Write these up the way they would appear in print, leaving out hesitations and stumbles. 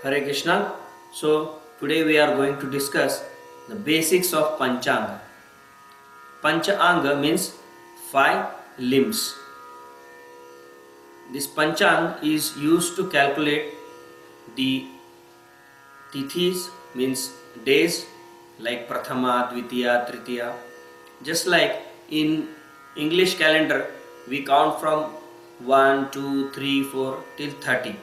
Hare Krishna. So today we are going to discuss the basics of Panchanga. Panchanga means 5 limbs. This Panchang is used to calculate the tithis, means days, like Prathama, Dvitiya, Tritiya. Just like in English calendar, we count from 1, 2, 3, 4 till 30.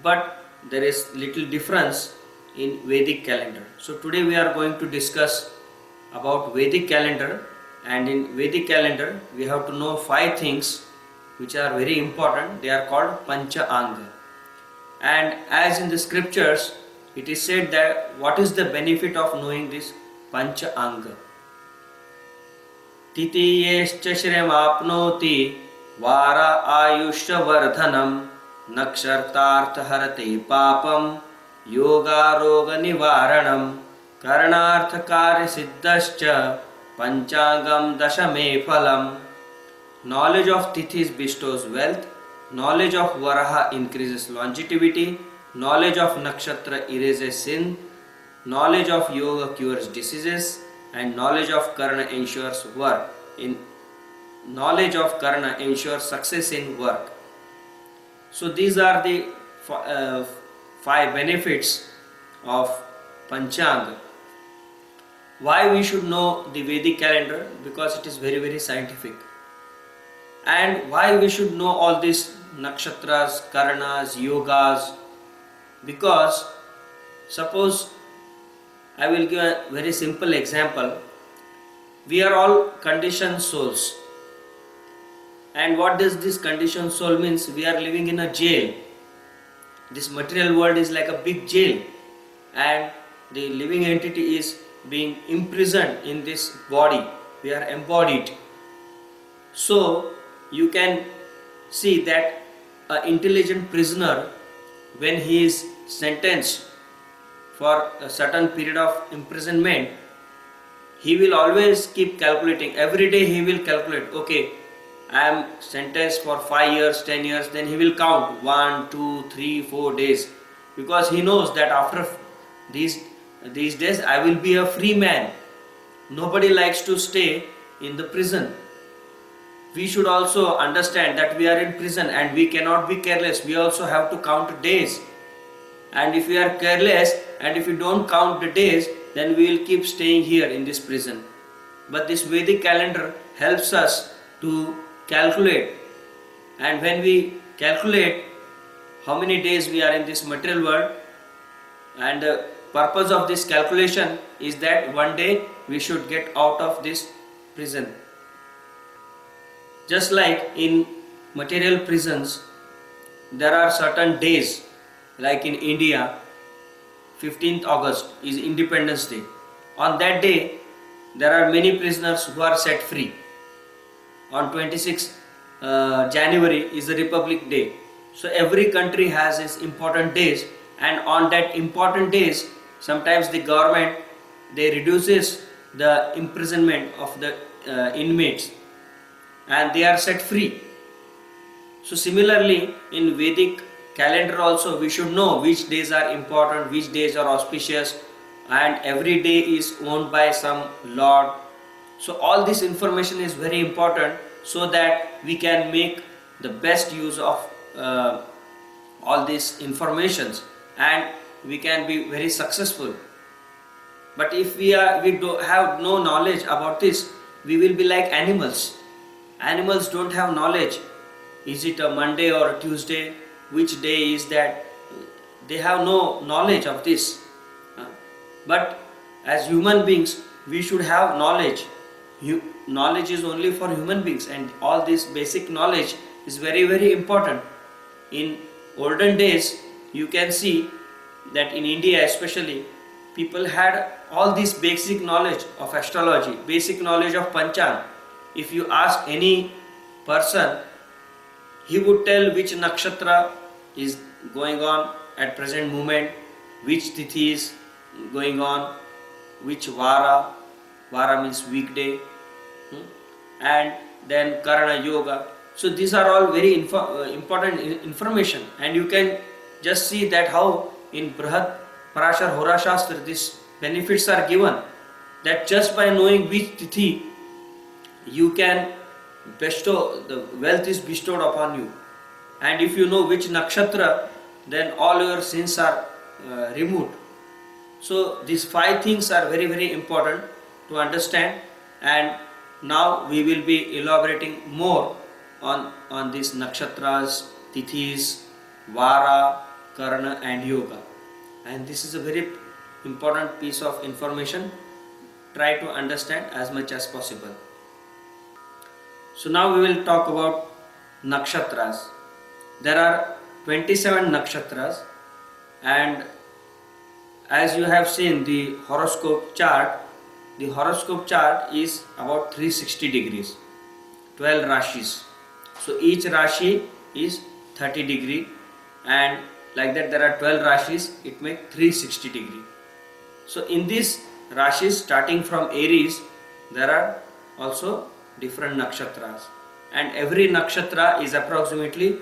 But there is little difference in Vedic calendar. So today we are going to discuss about Vedic calendar, and in Vedic calendar we have to know 5 things which are very important. They are called Panchanga. And as in the scriptures it is said that what is the benefit of knowing this Panchanga? Tithi yescha shrim apnoti vara ayushya vardhanam Nakshartartha harate papam yoga roga nivaranam karanartha karya siddhascha panchangam dashame phalam. Knowledge of tithis bestows wealth, knowledge of varaha increases longevity, knowledge of nakshatra erases sin, knowledge of yoga cures diseases, and knowledge of karana ensures work. Knowledge of karana ensures success in work. So these are the 5 benefits of Panchanga. Why we should know the Vedic calendar? Because it is very scientific. And why we should know all these nakshatras, karanas, yogas? Because suppose I will give a very simple example. We are all conditioned souls. And what does this conditioned soul means? We are living in a jail. This material world is like a big jail, and the living entity is being imprisoned in this body. We are embodied. So you can see that an intelligent prisoner, when he is sentenced for a certain period of imprisonment, he will always keep calculating. Every day he will calculate, okay, I am sentenced for 5 years, 10 years, then he will count 1, 2, 3, 4 days, because he knows that after these days I will be a free man. Nobody likes to stay in the prison. We should also understand that we are in prison and we cannot be careless. We also have to count days. And if we are careless and if we don't count the days, then we will keep staying here in this prison. But this Vedic calendar helps us to calculate, and when we calculate how many days we are in this material world, and the purpose of this calculation is that one day we should get out of this prison. Just like in material prisons, there are certain days, like in India, 15th August is Independence Day. On that day there are many prisoners who are set free. On 26th January is the Republic Day. So every country has its important days, and on that important days sometimes the government, they reduces the imprisonment of the inmates and they are set free. So similarly in Vedic calendar also we should know which days are important, which days are auspicious, and every day is owned by some lord. So all this information is very important, so that we can make the best use of all these informations, and we can be very successful. But if we don't have no knowledge about this, we will be like animals. Animals don't have knowledge. Is it a Monday or a Tuesday? Which day is that? They have no knowledge of this. But as human beings, we should have knowledge. Knowledge is only for human beings, and all this basic knowledge is very important. In olden days, you can see that in India especially, people had all this basic knowledge of astrology, basic knowledge of Panchang. If you ask any person, he would tell which nakshatra is going on at present moment, which tithi is going on, which vara means weekday, and then karana yoga. So these are all very important information, and you can just see that how in Brihad Parashar Hora Shastra these benefits are given, that just by knowing which tithi you can bestow, the wealth is bestowed upon you. And if you know which nakshatra, then all your sins are removed. So these 5 things are very, very important to understand, and now we will be elaborating more on these nakshatras, tithis, vara, karana and yoga. And this is a very important piece of information. Try to understand as much as possible. So now we will talk about nakshatras. There are 27 nakshatras, and as you have seen the horoscope chart is about 360 degrees, 12 rashis. So each rashi is 30 degree, and like that there are 12 rashis, it makes 360 degree. So in these rashis, starting from Aries, there are also different nakshatras, and every nakshatra is approximately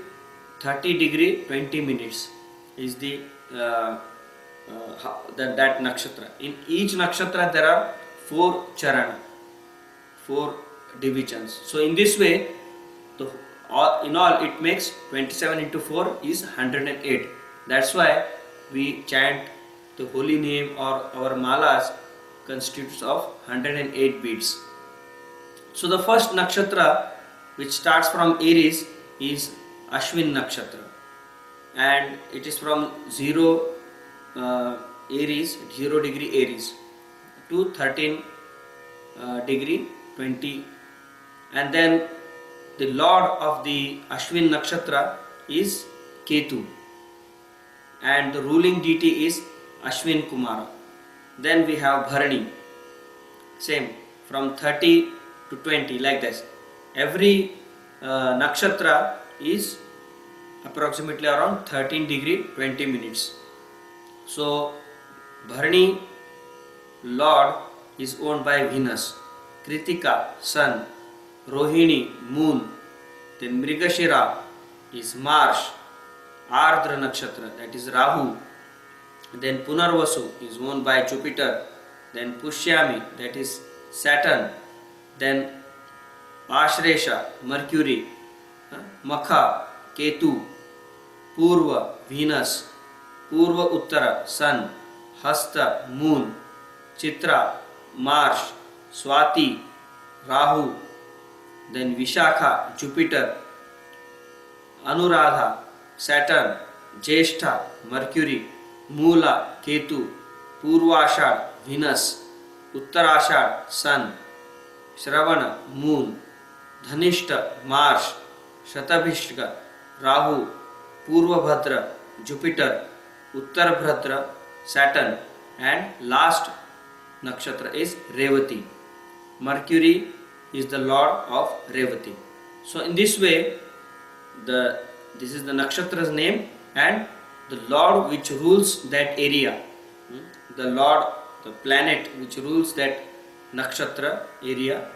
30 degree 20 minutes is the that nakshatra. In each nakshatra there are 4 charana, 4 divisions. So in this way, in all it makes 27 into 4 is 108. That's why we chant the holy name, or our malas constitutes of 108 beads. So the first nakshatra which starts from Aries is Ashwin nakshatra, and it is from 0 Aries, 0 degree Aries to 13 degree 20, and then the lord of the Ashwin nakshatra is Ketu, and the ruling deity is Ashwin Kumara. Then we have Bharani, same from 30 to 20, like this. Every nakshatra is approximately around 13 degree 20 minutes. So Bharani lord is owned by Venus, Kritika sun, Rohini moon, then Mrigashira is Mars, Ardra nakshatra, that is Rahu, then Punarvasu is owned by Jupiter, then Pushyami, that is Saturn, then Ashresha Mercury, Makha Ketu, Purva Venus, Purva Uttara sun, Hasta moon, Chitra Mars, Swati Rahu, then Vishakha Jupiter, Anuradha Saturn, Jyeshtha Mercury, Mula Ketu, Purvashad Venus, Uttarashad sun, Shravana moon, Dhanishta Mars, Shatabhishka Rahu, Purvabhadra Jupiter, Uttarabhadra Saturn, and last nakshatra is Revati. Mercury is the lord of Revati. So in this way, this is the nakshatra's name and the lord which rules that area. The lord, the planet which rules that nakshatra area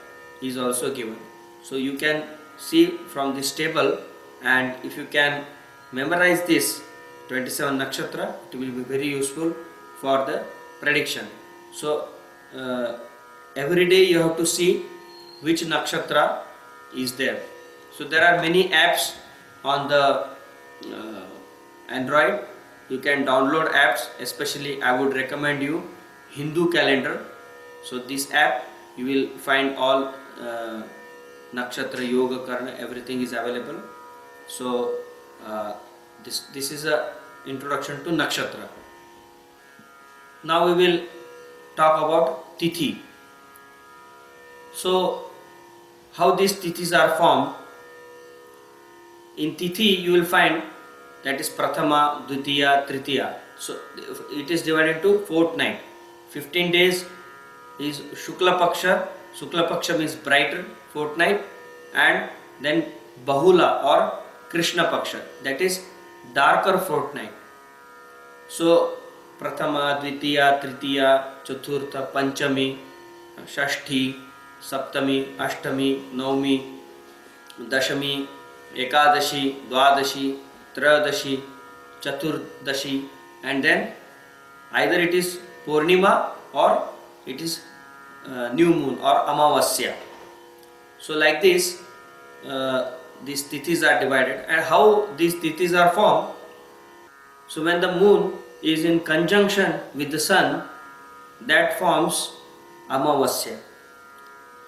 is also given. So you can see from this table, and if you can memorize this 27 nakshatra, it will be very useful for the prediction. So every day you have to see which nakshatra is there. So there are many apps on the Android. You can download apps, especially I would recommend you Hindu Calendar. So this app you will find all nakshatra, yoga, karana, everything is available. So this is a introduction to nakshatra. Now we will talk about tithi. So how these tithis are formed? In tithi you will find that is Prathama, Dvitiya, Tritiya. So it is divided into fortnight. 15 days is Shukla Paksha. Shukla Paksha means brighter fortnight, and then Bahula or Krishna Paksha, that is darker fortnight. So Prathama, Dvitiya, Tritiya, Chaturtha, Panchami, Shashti, Saptami, Ashtami, Navami, Dashami, Ekadashi, Dwadashi, Trayadashi, Chaturdashi, and then either it is Purnima or it is new moon or Amavasya. So like this, these tithis are divided. And how these tithis are formed? So when the moon is in conjunction with the sun, that forms Amavasya.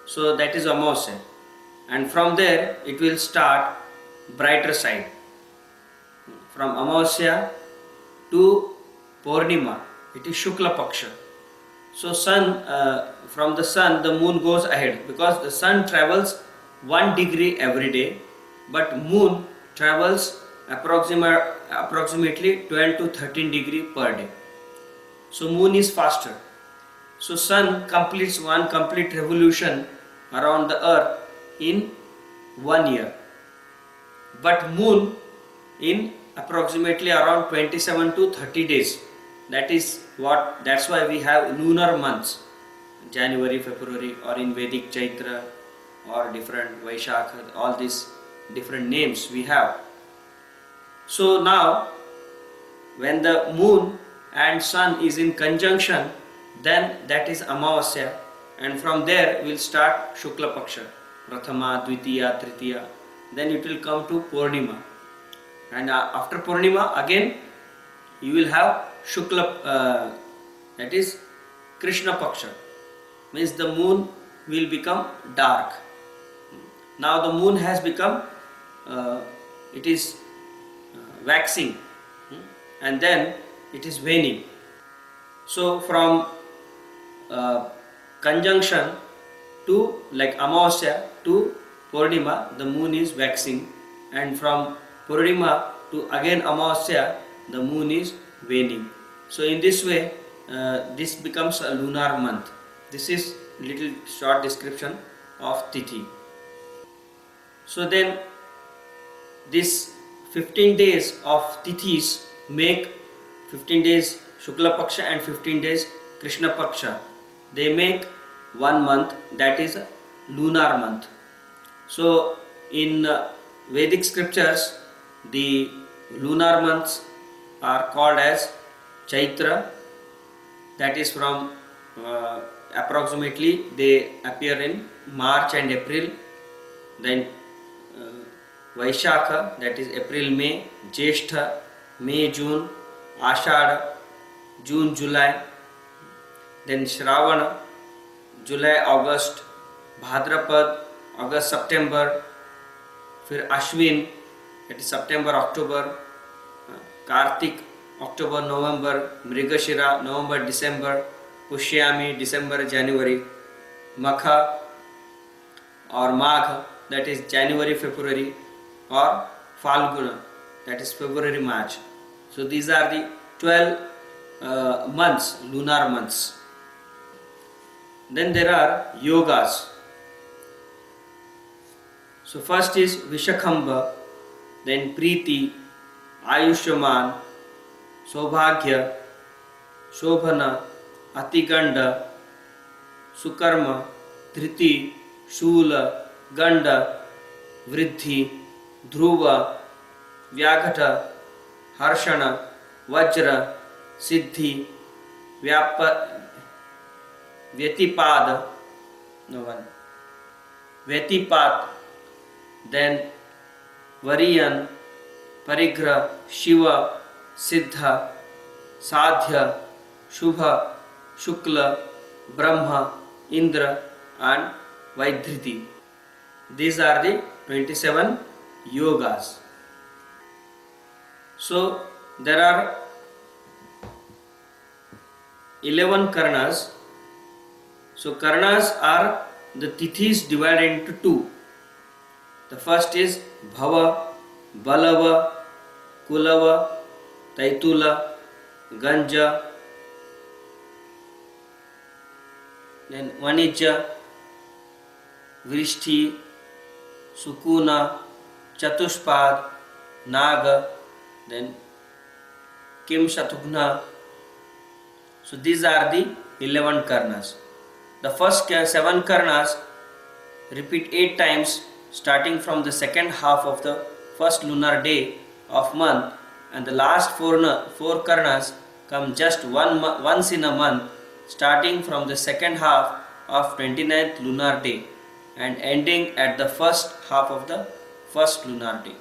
So that is Amavasya. And from there it will start brighter side. From Amavasya to Purnima, it is Shukla Paksha. So from the sun the moon goes ahead, because the sun travels 1 degree every day, but moon travels approximately 12 to 13 degree per day. So moon is faster. So sun completes one complete revolution around the earth in 1 year, but moon in approximately around 27 to 30 days. That's why we have lunar months, January, February, or in Vedic Chaitra, or different Vaishakha, all these different names we have. So now when the moon and sun is in conjunction, then that is Amavasya, and from there will start Shukla Paksha, Prathama, Dvitiya, Tritiya, then it will come to Purnima, and after Purnima again you will have Shukla, that is Krishna Paksha, means the moon will become dark. Now the moon has become, it is waxing, and then it is waning. So from conjunction to like Amavasya to Purnima, the moon is waxing, and from Purnima to again Amavasya, the moon is waning. So in this way, this becomes a lunar month. This is little short description of Tithi. So then this 15 days of Tithis make 15 days Shukla Paksha and 15 days Krishna Paksha. They make 1 month, that is a lunar month. So in Vedic scriptures, the lunar months are called as Chaitra, that is from approximately they appear in March and April, then Vaishakha, that is April, May, Jyeshtha, May, June, Ashadha, June, July, then Shravana, July, August, Bhadrapad, August, September, फिर Ashwin, that is September, October, Kartik, October, November, Mrigashira, November, December, Pushyami, December, January, Makha or Magh, that is January, February, or Falguna, that is February, March. So these are the 12 months, lunar months. Then there are yogas. So first is Vishakhamba, then Preeti, Ayushman, Sobhagya, Shobhana, Atiganda, Sukarma, Dhriti, Shula, Ganda, Vriddhi, Dhruva, Vyaghata, Harshana, Vajra, Siddhi, Vyatipada, Vyatipat, then Variyan, Parigra, Shiva, Siddha, Sadhya, Shubha, Shukla, Brahma, Indra, and Vaidhriti. These are the 27 yogas. So there are 11 karanas. So karanas are the tithis divided into two. The first is Bhava, Balava, Kulava, Taitula, Ganja, then Vanija, Vrishti, Sukuna, Chatushpad, Naga, then Kim Shatugna. So these are the 11 karnas. The first 7 karnas repeat 8 times, starting from the second half of the first lunar day of month, and the last 4 karnas come just once in a month, starting from the second half of 29th lunar day and ending at the first half of the first lunar day.